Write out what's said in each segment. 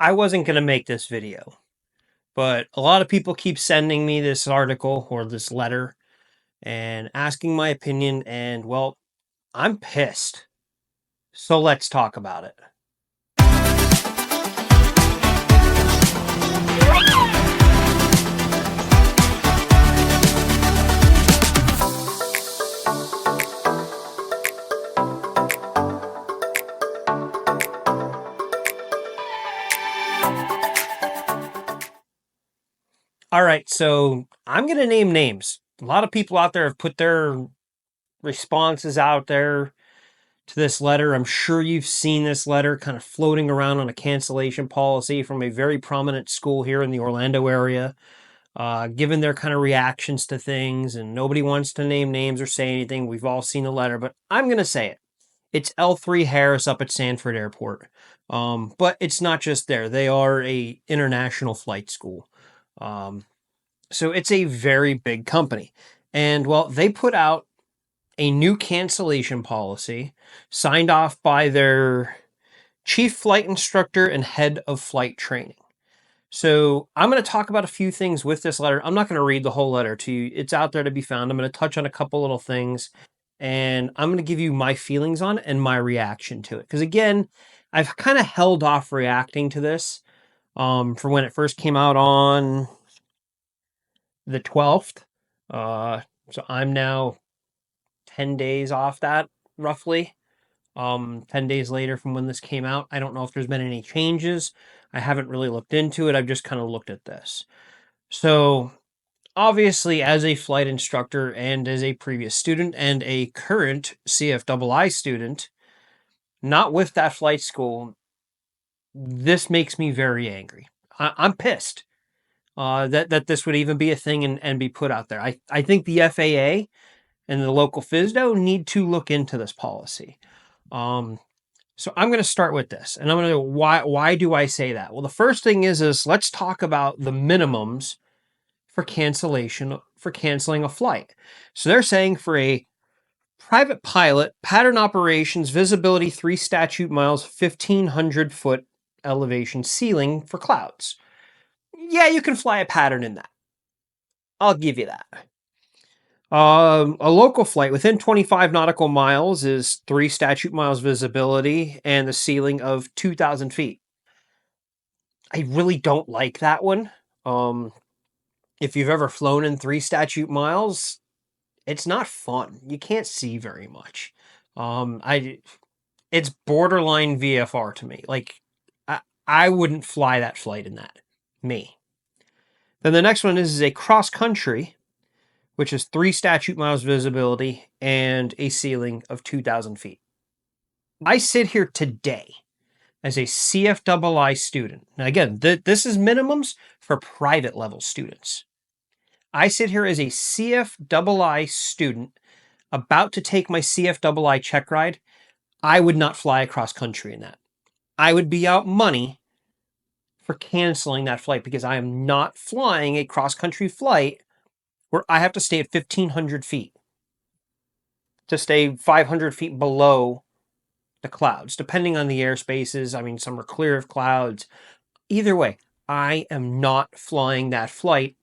I wasn't going to make this video, but a lot of people keep sending me this article or this letter and asking my opinion, and well, I'm pissed. So let's talk about it. All right, so I'm going to name names. A lot of people out there have put their responses out there to this letter. I'm sure you've seen this letter kind of floating around on a cancellation policy from a very prominent school here in the Orlando area. Given their kind of reactions to things, and nobody wants to name names or say anything. We've all seen the letter, but I'm going to say it. It's L3 Harris up at Sanford Airport. But it's not just there. They are a international flight school. Um, so it's a very big company. And well, they put out a new cancellation policy signed off by their chief flight instructor and head of flight training. So I'm going to talk about a few things with this letter. I'm not going to read the whole letter to you. It's out there to be found. I'm going to touch on a couple little things, and I'm going to give you my feelings on it and my reaction to it. Because again, I've kind of held off reacting to this from when it first came out on the 12th. So I'm now 10 days off that, roughly. 10 days later from when this came out. I don't know if there's been any changes. I haven't really looked into it. I've just kind of looked at this. So, obviously, as a flight instructor and as a previous student and a current CFII student, not with that flight school, this makes me very angry. I'm pissed that this would even be a thing and be put out there. I think the FAA and the local FSDO need to look into this policy. So I'm going to start with this, and I'm going to why do I say that? Well, the first thing is let's talk about the minimums for canceling a flight. So they're saying for a private pilot, pattern operations, visibility 3 statute miles, 1,500 foot elevation ceiling for clouds. Yeah, you can fly a pattern in that. I'll give you that. A local flight within 25 nautical miles is 3 statute miles visibility and the ceiling of 2,000 feet. I really don't like that one. If you've ever flown in 3 statute miles, it's not fun. You can't see very much. It's borderline VFR to me. Like, I wouldn't fly that flight in that. Me. Then the next one is a cross country, which is 3 statute miles visibility and a ceiling of 2,000 feet. I sit here today as a CFII student. Now, again, this is minimums for private level students. I sit here as a CFII student about to take my CFII check ride. I would not fly across country in that. I would be out money for canceling that flight because I am not flying a cross country flight where I have to stay at 1,500 feet to stay 500 feet below the clouds, depending on the airspaces. I mean, some are clear of clouds. Either way, I am not flying that flight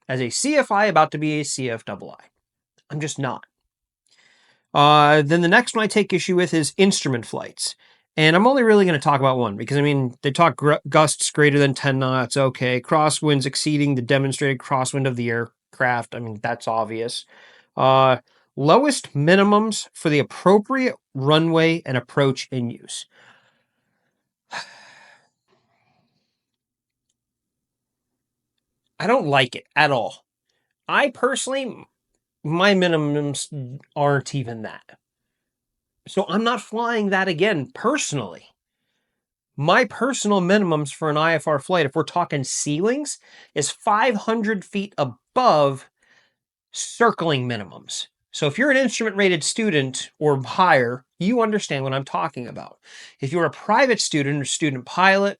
as a CFI about to be a CFII. I'm just not. Then the next one I take issue with is instrument flights. And I'm only really going to talk about one because, I mean, they talk gusts greater than 10 knots. Okay. Crosswinds exceeding the demonstrated crosswind of the aircraft. I mean, that's obvious. Lowest minimums for the appropriate runway and approach in use. I don't like it at all. I personally, my minimums aren't even that. So I'm not flying that again personally. My personal minimums for an IFR flight, if we're talking ceilings, is 500 feet above circling minimums. So if you're an instrument rated student or higher, you understand what I'm talking about. If you're a private student or student pilot,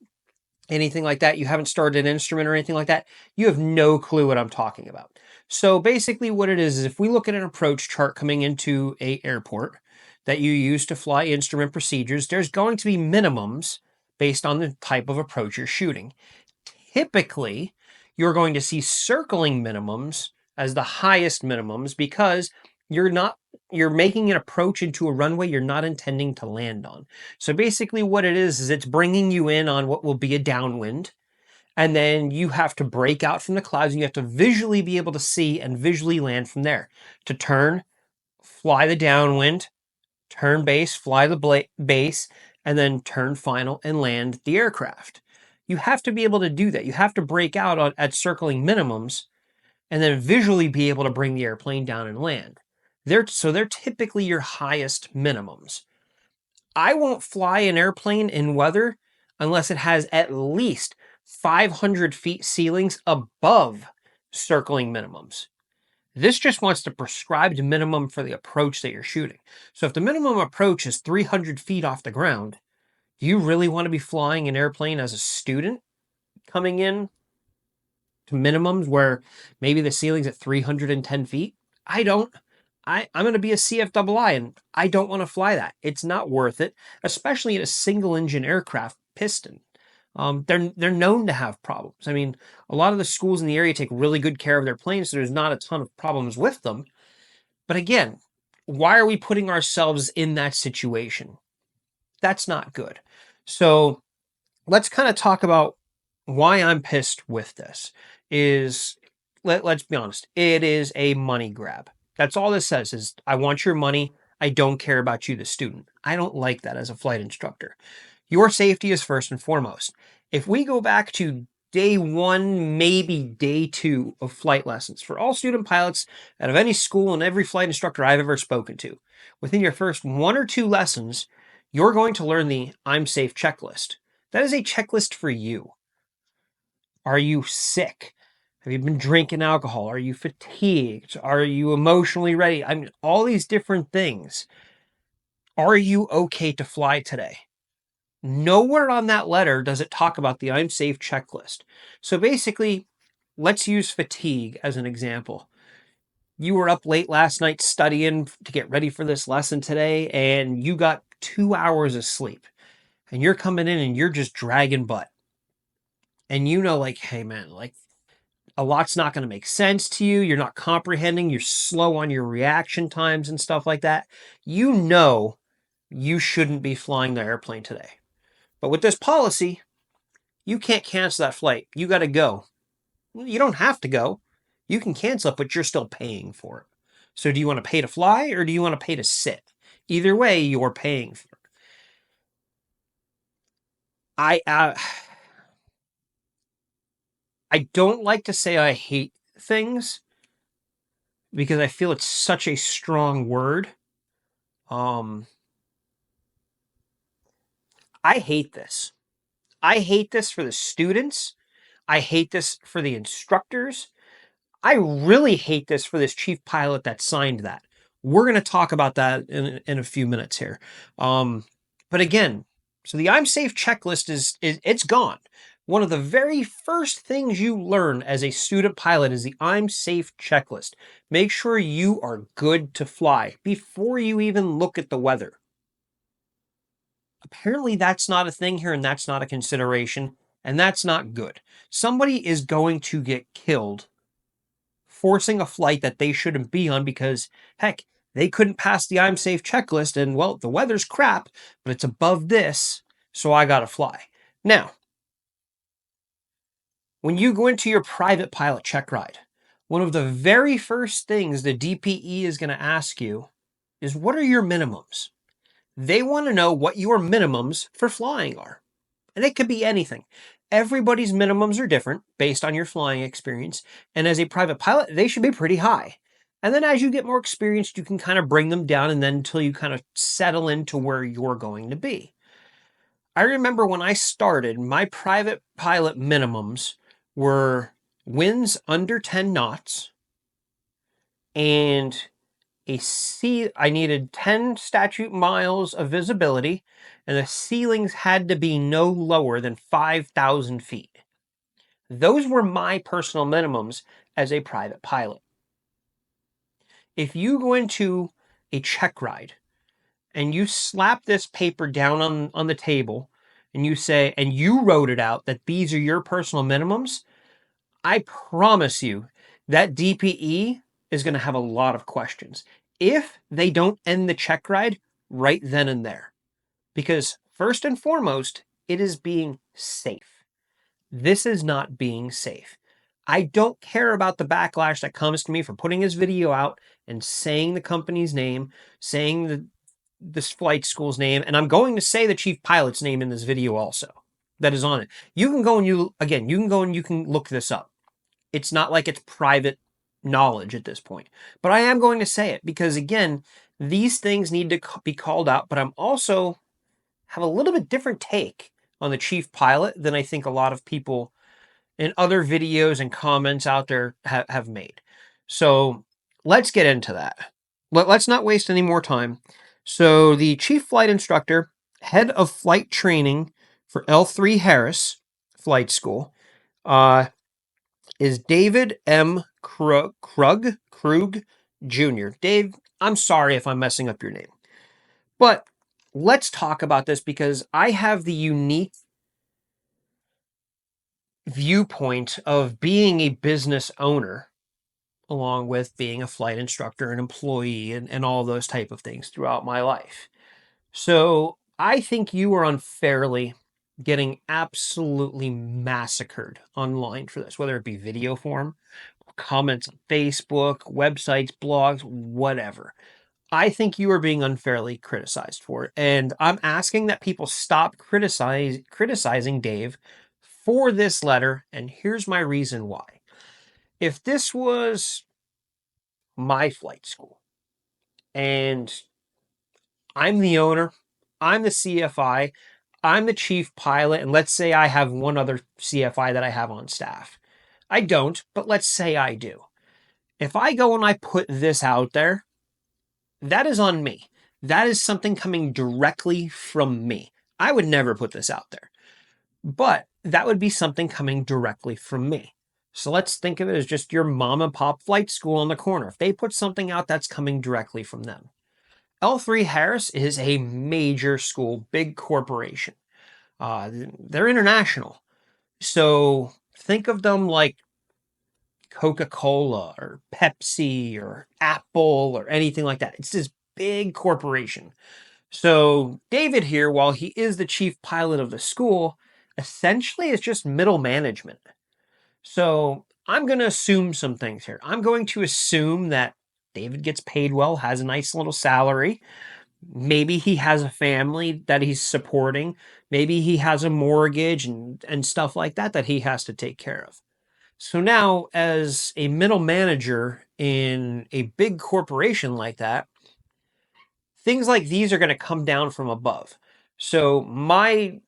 anything like that, you haven't started an instrument or anything like that, you have no clue what I'm talking about. So basically what it is if we look at an approach chart coming into a airport that you use to fly instrument procedures, there's going to be minimums based on the type of approach you're shooting. Typically, you're going to see circling minimums as the highest minimums because you're making an approach into a runway you're not intending to land on. So basically what it is it's bringing you in on what will be a downwind, and then you have to break out from the clouds and you have to visually be able to see and visually land from there. To turn, fly the downwind, turn base, fly the base, and then turn final and land the aircraft. You have to be able to do that. You have to break out at circling minimums and then visually be able to bring the airplane down and land. They're typically your highest minimums. I won't fly an airplane in weather unless it has at least 500 feet ceilings above circling minimums. This just wants the prescribed minimum for the approach that you're shooting. So if the minimum approach is 300 feet off the ground, do you really want to be flying an airplane as a student coming in to minimums where maybe the ceiling's at 310 feet? I don't. I'm going to be a CFII and I don't want to fly that. It's not worth it, especially in a single engine aircraft piston. They're known to have problems. I mean, a lot of the schools in the area take really good care of their planes, so there's not a ton of problems with them. But again, why are we putting ourselves in that situation? That's not good. So let's kind of talk about why I'm pissed with this. Let's be honest, it is a money grab. That's all this says is, I want your money. I don't care about you, the student. I don't like that as a flight instructor. Your safety is first and foremost. If we go back to day one, maybe day two of flight lessons for all student pilots out of any school and every flight instructor I've ever spoken to, within your first 1 or 2 lessons, you're going to learn the I'm safe checklist. That is a checklist for you. Are you sick? Have you been drinking alcohol? Are you fatigued? Are you emotionally ready? I mean, all these different things. Are you okay to fly today? Nowhere on that letter does it talk about the I'm safe checklist. So basically, let's use fatigue as an example. You were up late last night studying to get ready for this lesson today, and you got 2 hours of sleep. And you're coming in and you're just dragging butt. And you know, like, hey man, like, a lot's not going to make sense to you. You're not comprehending. You're slow on your reaction times and stuff like that. You know you shouldn't be flying the airplane today. But with this policy, you can't cancel that flight. You got to go. You don't have to go. You can cancel it, but you're still paying for it. So do you want to pay to fly or do you want to pay to sit? Either way, you're paying for it. I don't like to say I hate things because I feel it's such a strong word. I hate this. I hate this for the students. I hate this for the instructors. I really hate this for this chief pilot that signed that. We're going to talk about that in a few minutes here. But again, so the I'm safe checklist is it's gone. One of the very first things you learn as a student pilot is the I'm safe checklist. Make sure you are good to fly before you even look at the weather. Apparently that's not a thing here and that's not a consideration, and that's not good. Somebody is going to get killed forcing a flight that they shouldn't be on because, heck, they couldn't pass the I'm safe checklist and, well, the weather's crap, but it's above this, so I gotta fly. Now, when you go into your private pilot check ride, one of the very first things the DPE is going to ask you is, what are your minimums? They want to know what your minimums for flying are. And it could be anything. Everybody's minimums are different based on your flying experience. And as a private pilot, they should be pretty high. And then as you get more experienced, you can kind of bring them down and then until you kind of settle into where you're going to be. I remember when I started, my private pilot minimums were winds under 10 knots and I needed 10 statute miles of visibility, and the ceilings had to be no lower than 5,000 feet. Those were my personal minimums as a private pilot. If you go into a check ride and you slap this paper down on the table and you say, and you wrote it out that these are your personal minimums, I promise you that DPE is going to have a lot of questions if they don't end the check ride right then and there. Because first and foremost, it is being safe. This is not being safe. I don't care about the backlash that comes to me for putting his video out and saying the company's name, saying this flight school's name, and I'm going to say the chief pilot's name in this video also. That is on it. You can go and you can go and you can look this up. It's not like it's private knowledge at this point. But I am going to say it because again, these things need to be called out, but I'm also have a little bit different take on the chief pilot than I think a lot of people in other videos and comments out there have made. So let's get into that. Let's not waste any more time. So the chief flight instructor, head of flight training for L3 Harris Flight School, is David M. Krug Jr. Dave, I'm sorry if I'm messing up your name. But let's talk about this because I have the unique viewpoint of being a business owner along with being a flight instructor, an employee, and all those type of things throughout my life. So I think you are unfairly getting absolutely massacred online for this, whether it be video form, comments on Facebook, websites, blogs, whatever. I think you are being unfairly criticized for it. And I'm asking that people stop criticizing Dave for this letter. And here's my reason why. If this was my flight school and I'm the owner, I'm the CFI, I'm the chief pilot, and let's say I have one other CFI that I have on staff. I don't, but let's say I do. If I go and I put this out there, that is on me. That is something coming directly from me. I would never put this out there, but that would be something coming directly from me. So let's think of it as just your mom and pop flight school on the corner. If they put something out, that's coming directly from them. L3 Harris is a major school, big corporation. They're international. So think of them like Coca-Cola or Pepsi or Apple or anything like that. It's this big corporation. So David here, while he is the chief pilot of the school, essentially is just middle management. So I'm going to assume some things here. I'm going to assume that David gets paid well, has a nice little salary. Maybe he has a family that he's supporting. Maybe he has a mortgage and stuff like that that he has to take care of. So now, as a middle manager in a big corporation like that, things like these are going to come down from above. So my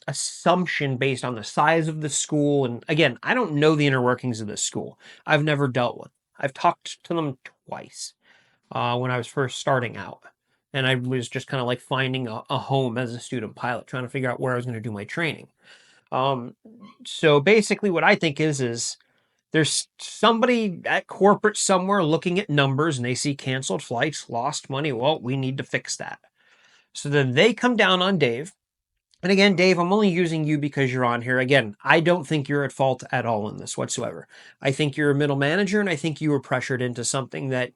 assumption based on the size of the school, and again, I don't know the inner workings of this school. I've never dealt with. I've talked to them twice when I was first starting out. And I was just kind of like finding a home as a student pilot, trying to figure out where I was going to do my training. So basically what I think is there's somebody at corporate somewhere looking at numbers and they see canceled flights, lost money. Well, we need to fix that. So then they come down on Dave. And again, Dave, I'm only using you because you're on here. Again, I don't think you're at fault at all in this whatsoever. I think you're a middle manager and I think you were pressured into something that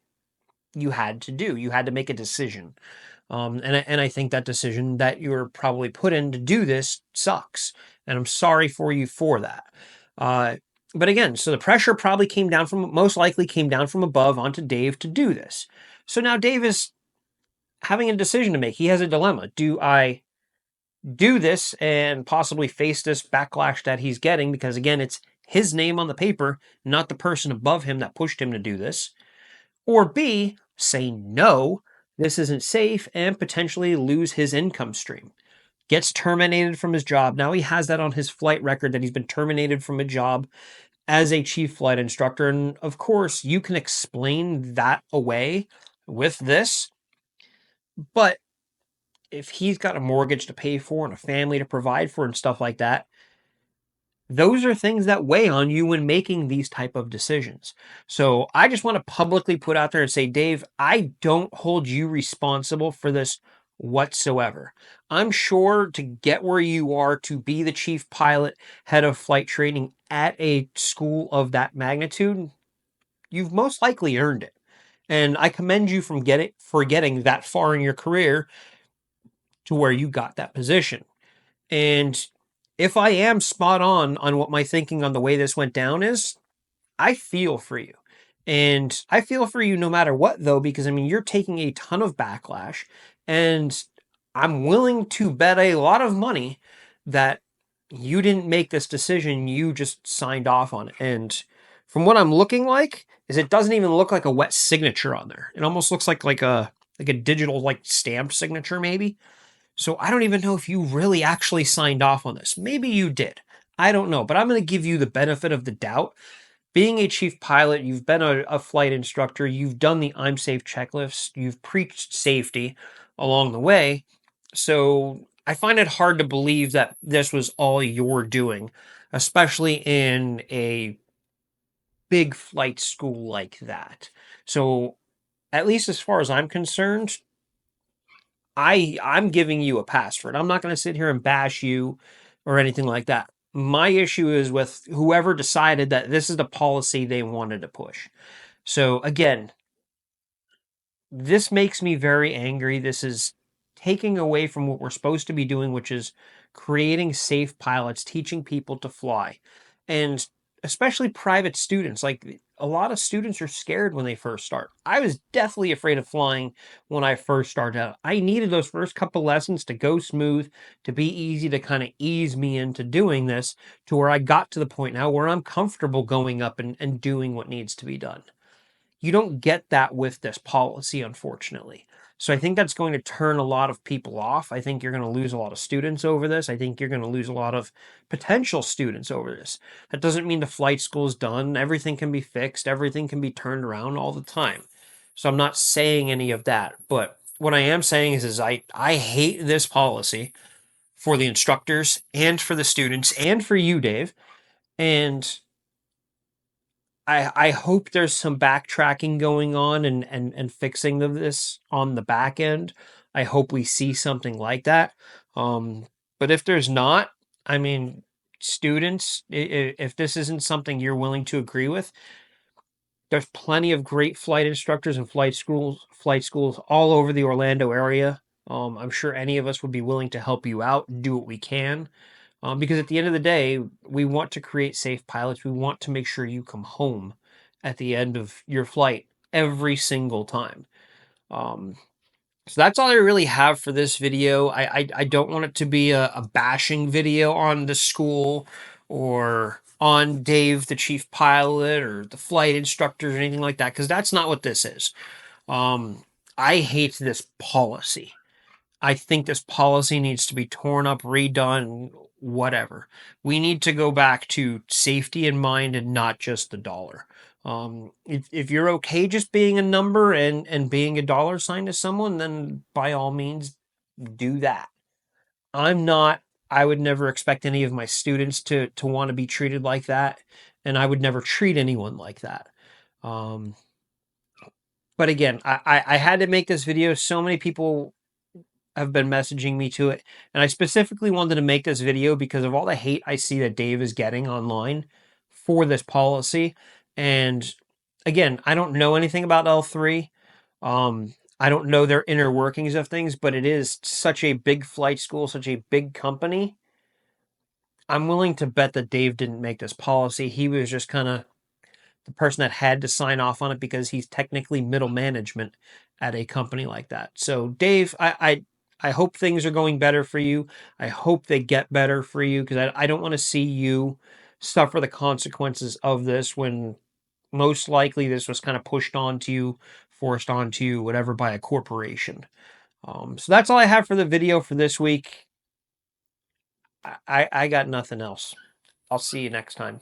you had to do. You had to make a decision. And I think that decision that you were probably put in to do this sucks. And I'm sorry for you for that. But again, so the pressure probably most likely came down from above onto Dave to do this. So now Dave is having a decision to make. He has a dilemma. Do I do this and possibly face this backlash that he's getting? Because again, it's his name on the paper, not the person above him that pushed him to do this. Or B, say no, this isn't safe, and potentially lose his income stream. Gets terminated from his job. Now he has that on his flight record that he's been terminated from a job as a chief flight instructor. And of course, you can explain that away with this. But if he's got a mortgage to pay for and a family to provide for and stuff like that, those are things that weigh on you when making these type of decisions. So I just want to publicly put out there and say, Dave, I don't hold you responsible for this whatsoever. I'm sure to get where you are, to be the chief pilot, head of flight training at a school of that magnitude, you've most likely earned it. And I commend you for getting that far in your career to where you got that position. And if I am spot on what my thinking on the way this went down is, I feel for you. And I feel for you no matter what, though, because I mean, you're taking a ton of backlash, and I'm willing to bet a lot of money that you didn't make this decision, you just signed off on it. And from what I'm looking like, is it doesn't even look like a wet signature on there. It almost looks like a digital like stamped signature, maybe. So I don't even know if you really actually signed off on this. Maybe you did. I don't know, but I'm going to give you the benefit of the doubt. Being a chief pilot, you've been a flight instructor, you've done the I'm safe checklist, you've preached safety along the way. So I find it hard to believe that this was all you're doing, especially in a big flight school like that. So, at least as far as I'm concerned, I'm giving you a pass for it. I'm not going to sit here and bash you or anything like that. My issue is with whoever decided that this is the policy they wanted to push. So again, this makes me very angry. This is taking away from what we're supposed to be doing, which is creating safe pilots, teaching people to fly. And especially private students. Like a lot of students are scared when they first start. I was deathly afraid of flying when I first started out. I needed those first couple lessons to go smooth, to be easy, to kind of ease me into doing this to where I got to the point now where I'm comfortable going up and doing what needs to be done. You don't get that with this policy, unfortunately. So I think that's going to turn a lot of people off. I think you're going to lose a lot of students over this. I think you're going to lose a lot of potential students over this. That doesn't mean the flight school is done. Everything can be fixed, everything can be turned around all the time. So I'm not saying any of that. But what I am saying is I hate this policy for the instructors and for the students and for you, Dave. And I hope there's some backtracking going on and fixing of this on the back end. I hope we see something like that. But if there's not, I mean, students, if this isn't something you're willing to agree with, there's plenty of great flight instructors and flight schools all over the Orlando area. I'm sure any of us would be willing to help you out and do what we can. Because at the end of the day, we want to create safe pilots. We want to make sure you come home at the end of your flight every single time. Um, so that's all I really have for this video. I don't want it to be a bashing video on the school or on Dave, the chief pilot, or the flight instructors or anything like that, because that's not what this is. I hate this policy. I think this policy needs to be torn up, redone, whatever. We need to go back to safety in mind and not just the dollar. If you're okay just being a number and being a dollar sign to someone, then by all means do that. I'm not. I would never expect any of my students to want to be treated like that, and I would never treat anyone like that. Um, but again, I had to make this video. So many people have been messaging me to it. And I specifically wanted to make this video because of all the hate I see that Dave is getting online for this policy. And again, I don't know anything about L3. I don't know their inner workings of things, but it is such a big flight school, such a big company. I'm willing to bet that Dave didn't make this policy. He was just kind of the person that had to sign off on it because he's technically middle management at a company like that. So, Dave, I hope things are going better for you. I hope they get better for you because I don't want to see you suffer the consequences of this when most likely this was kind of pushed onto you, forced onto you, whatever, by a corporation. So that's all I have for the video for this week. I got nothing else. I'll see you next time.